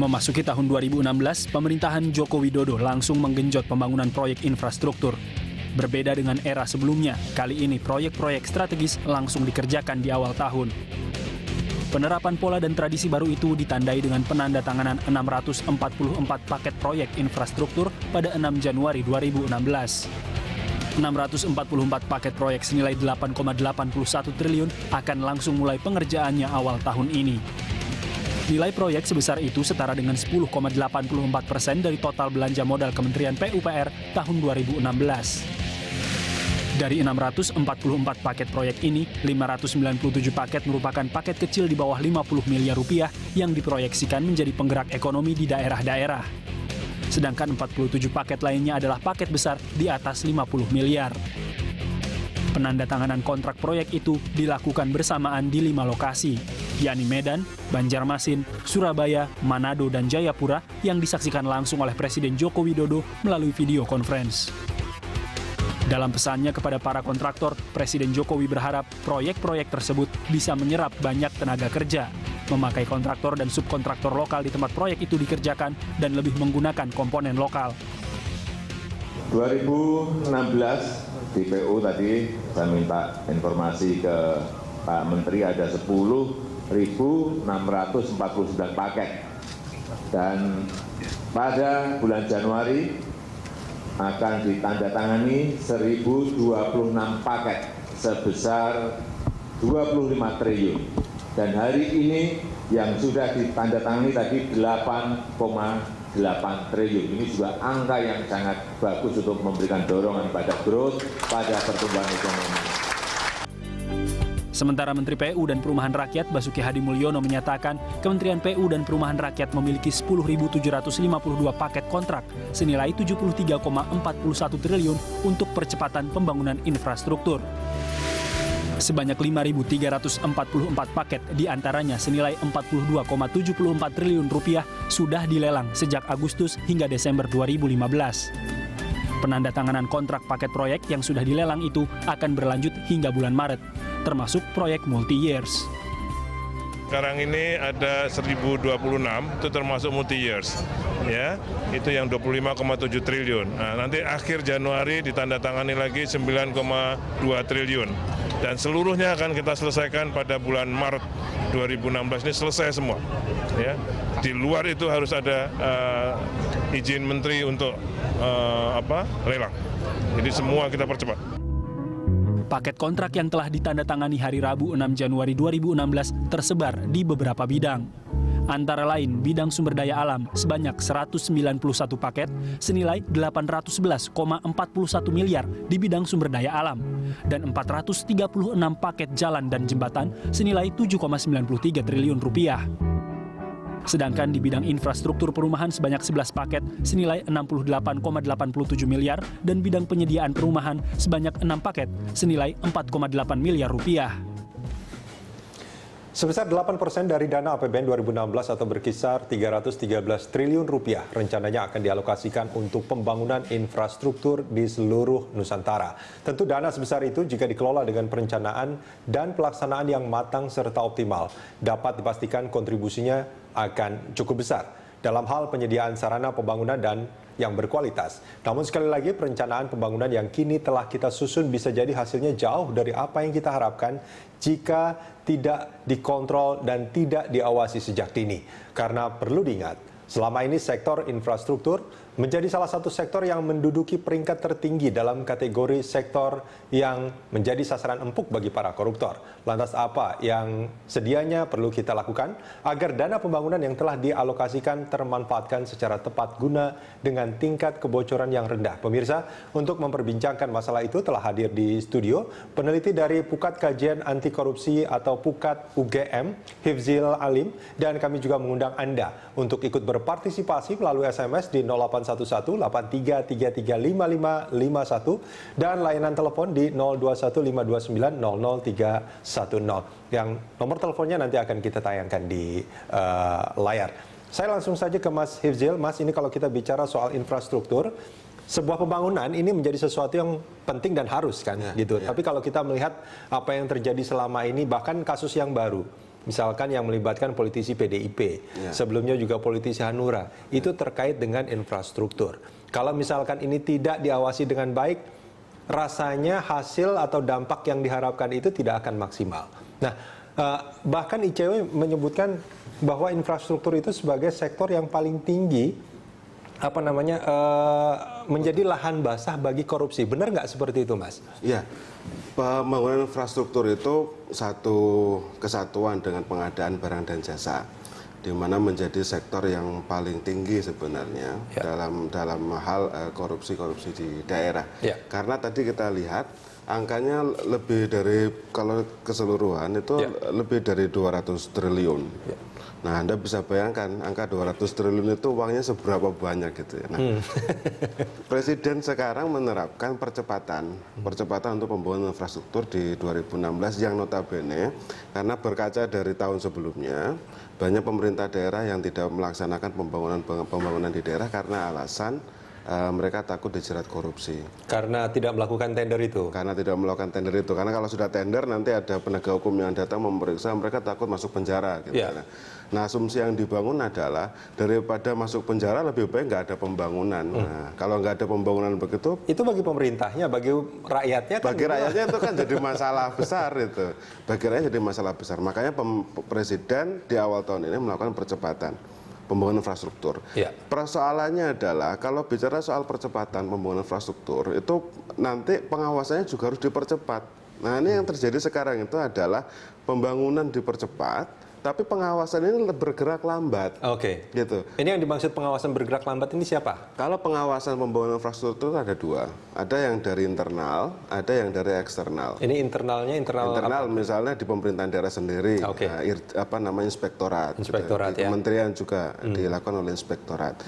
Memasuki tahun 2016, pemerintahan Joko Widodo langsung menggenjot pembangunan proyek infrastruktur. Berbeda dengan era sebelumnya, kali ini proyek-proyek strategis langsung dikerjakan di awal tahun. Penerapan pola dan tradisi baru itu ditandai dengan penandatanganan 644 paket proyek infrastruktur pada 6 Januari 2016. 644 paket proyek senilai 8,81 triliun akan langsung mulai pengerjaannya awal tahun ini. Nilai proyek sebesar itu setara dengan 10,84% dari total belanja modal Kementerian PUPR tahun 2016. Dari 644 paket proyek ini, 597 paket merupakan paket kecil di bawah 50 miliar rupiah yang diproyeksikan menjadi penggerak ekonomi di daerah-daerah. Sedangkan 47 paket lainnya adalah paket besar di atas 50 miliar. Penandatanganan kontrak proyek itu dilakukan bersamaan di 5 lokasi, yakni Medan, Banjarmasin, Surabaya, Manado, dan Jayapura yang disaksikan langsung oleh Presiden Joko Widodo melalui video conference. Dalam pesannya kepada para kontraktor, Presiden Jokowi berharap proyek-proyek tersebut bisa menyerap banyak tenaga kerja, memakai kontraktor dan subkontraktor lokal di tempat proyek itu dikerjakan, dan lebih menggunakan komponen lokal. 2016 di PU tadi saya minta informasi ke Pak Menteri ada 10.649 paket, dan pada bulan Januari akan ditandatangani 1.026 paket sebesar 25 triliun. Dan hari ini yang sudah ditandatangani tadi 8,8 triliun. Ini juga angka yang sangat bagus untuk memberikan dorongan pada growth, pada pertumbuhan ekonomi. Sementara Menteri PU dan Perumahan Rakyat Basuki Hadimulyono menyatakan Kementerian PU dan Perumahan Rakyat memiliki 10.752 paket kontrak senilai 73,41 triliun untuk percepatan pembangunan infrastruktur. Sebanyak 5.344 paket diantaranya senilai 42,74 triliun rupiah sudah dilelang sejak Agustus hingga Desember 2015. Penandatanganan kontrak paket proyek yang sudah dilelang itu akan berlanjut hingga bulan Maret, termasuk proyek multi-years. Sekarang ini ada 1.026, itu termasuk multi-years. Ya, itu yang 25,7 triliun. Nah, nanti akhir Januari ditandatangani lagi 9,2 triliun. Dan seluruhnya akan kita selesaikan pada bulan Maret 2016 ini selesai semua. Ya, di luar itu harus ada izin menteri untuk lelang. Jadi semua kita percepat. Paket kontrak yang telah ditandatangani hari Rabu 6 Januari 2016 tersebar di beberapa bidang. Antara lain bidang sumber daya alam sebanyak 191 paket senilai 811,41 miliar di bidang sumber daya alam dan 436 paket jalan dan jembatan senilai 7,93 triliun rupiah. Sedangkan di bidang infrastruktur perumahan sebanyak 11 paket senilai 68,87 miliar dan bidang penyediaan perumahan sebanyak 6 paket senilai 4,8 miliar rupiah. Sebesar 8% dari dana APBN 2016 atau berkisar 313 triliun rupiah rencananya akan dialokasikan untuk pembangunan infrastruktur di seluruh Nusantara. Tentu dana sebesar itu jika dikelola dengan perencanaan dan pelaksanaan yang matang serta optimal, dapat dipastikan kontribusinya akan cukup besar dalam hal penyediaan sarana pembangunan dan yang berkualitas. Namun sekali lagi perencanaan pembangunan yang kini telah kita susun bisa jadi hasilnya jauh dari apa yang kita harapkan jika tidak dikontrol dan tidak diawasi sejak dini. Karena perlu diingat, selama ini sektor infrastruktur menjadi salah satu sektor yang menduduki peringkat tertinggi dalam kategori sektor yang menjadi sasaran empuk bagi para koruptor. Lantas apa yang sedianya perlu kita lakukan agar dana pembangunan yang telah dialokasikan termanfaatkan secara tepat guna dengan tingkat kebocoran yang rendah? Pemirsa, untuk memperbincangkan masalah itu telah hadir di studio peneliti dari Pukat Kajian Anti Korupsi atau Pukat UGM, Hifzil Alim, dan kami juga mengundang Anda untuk ikut berpartisipasi melalui SMS di 0811-8333-5551 dan layanan telepon di 0215290031. Yang nomor teleponnya nanti akan kita tayangkan di layar. Saya langsung saja ke Mas Hifzil. Mas, ini kalau kita bicara soal infrastruktur, sebuah pembangunan ini menjadi sesuatu yang penting dan harus kan, gitu. Tapi kalau kita melihat apa yang terjadi selama ini, bahkan kasus yang baru, misalkan yang melibatkan politisi PDIP, sebelumnya juga politisi Hanura, itu terkait dengan infrastruktur. Kalau misalkan ini tidak diawasi dengan baik, rasanya hasil atau dampak yang diharapkan itu tidak akan maksimal. Nah, bahkan ICW menyebutkan bahwa infrastruktur itu sebagai sektor yang paling tinggi menjadi lahan basah bagi korupsi. Benar nggak seperti itu, Mas? Iya, pembangunan infrastruktur itu satu kesatuan dengan pengadaan barang dan jasa, di mana menjadi sektor yang paling tinggi sebenarnya dalam hal korupsi di daerah. Karena tadi kita lihat angkanya lebih dari, kalau keseluruhan itu lebih dari 200 triliun. Nah, Anda bisa bayangkan angka 200 triliun itu uangnya seberapa banyak gitu ya. Nah, Presiden sekarang menerapkan percepatan untuk pembangunan infrastruktur di 2016 yang notabene karena berkaca dari tahun sebelumnya banyak pemerintah daerah yang tidak melaksanakan pembangunan di daerah karena alasan mereka takut dijerat korupsi. Karena tidak melakukan tender itu? Karena tidak melakukan tender itu. Karena kalau sudah tender nanti ada penegak hukum yang datang memeriksa, mereka takut masuk penjara. Gitu. Nah, asumsi yang dibangun adalah daripada masuk penjara lebih baik nggak ada pembangunan. Nah, kalau nggak ada pembangunan begitu, itu bagi pemerintahnya, bagi rakyatnya kan? Bagi rakyatnya itu kan jadi masalah besar itu. Bagi rakyat jadi masalah besar. Makanya Presiden di awal tahun ini melakukan percepatan pembangunan infrastruktur. Persoalannya adalah kalau bicara soal percepatan pembangunan infrastruktur itu nanti pengawasannya juga harus dipercepat. Nah, ini yang terjadi sekarang itu adalah pembangunan dipercepat, tapi pengawasan ini bergerak lambat. Gitu. Ini yang dimaksud pengawasan bergerak lambat ini siapa? Kalau pengawasan pembangunan infrastruktur ada dua. Ada yang dari internal, ada yang dari eksternal. Ini internalnya internal misalnya di pemerintahan daerah sendiri, inspektorat. Inspektorat, di kementerian juga dilakukan oleh inspektorat.